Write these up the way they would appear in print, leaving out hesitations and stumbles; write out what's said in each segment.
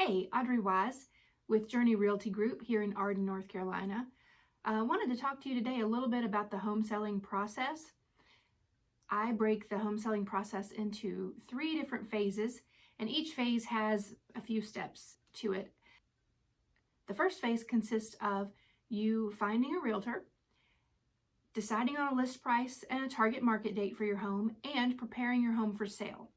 Hey, Audrey Wise with Journey Realty Group here in Arden, North Carolina. I wanted to talk to you today a little bit about the home selling process. I break the home selling process into 3 different phases, and each phase has a few steps to it. The first phase consists of you finding a realtor, deciding on a list price and a target market date for your home, and preparing your home for sale.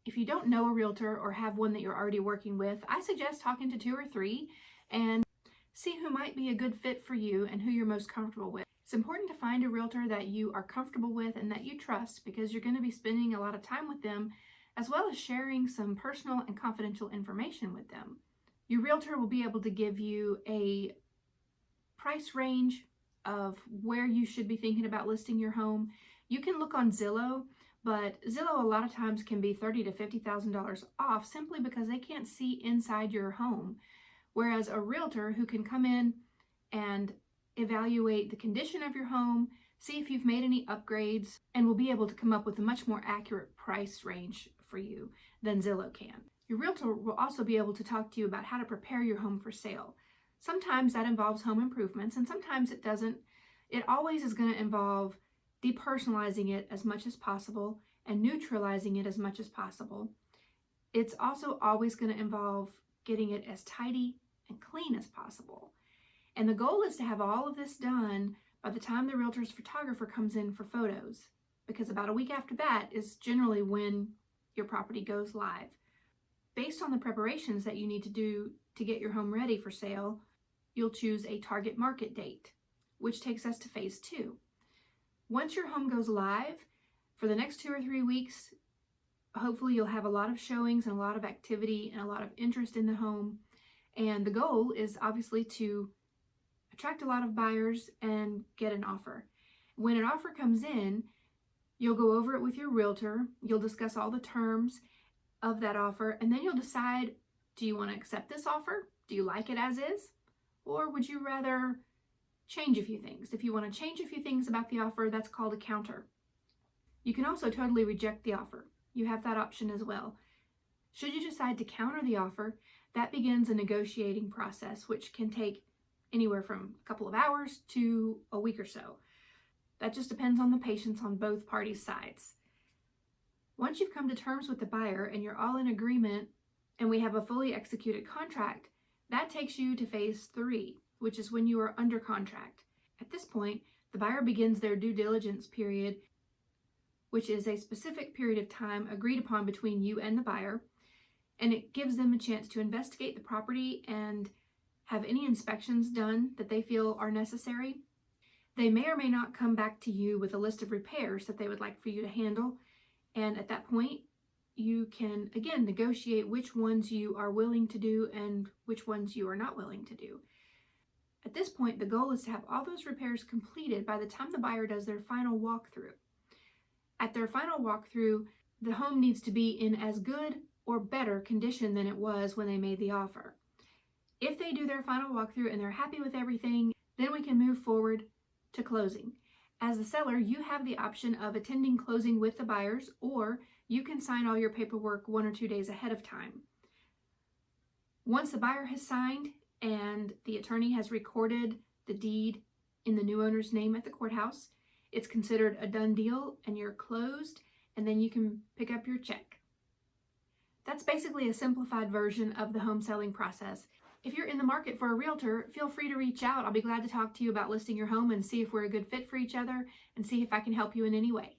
If you don't know a realtor or have one that you're already working with, I suggest talking to 2 or 3 and see who might be a good fit for you and who you're most comfortable with. It's important to find a realtor that you are comfortable with and that you trust, because you're going to be spending a lot of time with them, as well as sharing some personal and confidential information with them. Your realtor will be able to give you a price range of where you should be thinking about listing your home. You can look on Zillow, but Zillow a lot of times can be $30,000 to $50,000 off simply because they can't see inside your home. Whereas a realtor who can come in and evaluate the condition of your home, see if you've made any upgrades, and will be able to come up with a much more accurate price range for you than Zillow can. Your realtor will also be able to talk to you about how to prepare your home for sale. Sometimes that involves home improvements, and sometimes it doesn't. It always is going to involve depersonalizing it as much as possible and neutralizing it as much as possible. It's also always going to involve getting it as tidy and clean as possible. And the goal is to have all of this done by the time the realtor's photographer comes in for photos, because about a week after that is generally when your property goes live. Based on the preparations that you need to do to get your home ready for sale, you'll choose a target market date, which takes us to phase 2. Once your home goes live, for the next 2 or 3 weeks, hopefully you'll have a lot of showings and a lot of activity and a lot of interest in the home. And the goal is obviously to attract a lot of buyers and get an offer. When an offer comes in, you'll go over it with your realtor, you'll discuss all the terms of that offer, and then you'll decide, do you want to accept this offer? Do you like it as is? Or would you rather change a few things? If you want to change a few things about the offer, that's called a counter. You can also totally reject the offer. You have that option as well. Should you decide to counter the offer, that begins a negotiating process, which can take anywhere from a couple of hours to a week or so. That just depends on the patience on both parties' sides. Once you've come to terms with the buyer and you're all in agreement and we have a fully executed contract, that takes you to phase 3, which is when you are under contract. At this point, the buyer begins their due diligence period, which is a specific period of time agreed upon between you and the buyer, and it gives them a chance to investigate the property and have any inspections done that they feel are necessary. They may or may not come back to you with a list of repairs that they would like for you to handle, and at that point, you can again negotiate which ones you are willing to do and which ones you are not willing to do. At this point, the goal is to have all those repairs completed by the time the buyer does their final walkthrough. At their final walkthrough, the home needs to be in as good or better condition than it was when they made the offer. If they do their final walkthrough and they're happy with everything, then we can move forward to closing. As the seller, you have the option of attending closing with the buyers, or you can sign all your paperwork 1 or 2 days ahead of time. Once the buyer has signed and the attorney has recorded the deed in the new owner's name at the courthouse, it's considered a done deal and you're closed, and then you can pick up your check. That's basically a simplified version of the home selling process. If you're in the market for a realtor, feel free to reach out. I'll be glad to talk to you about listing your home and see if we're a good fit for each other and see if I can help you in any way.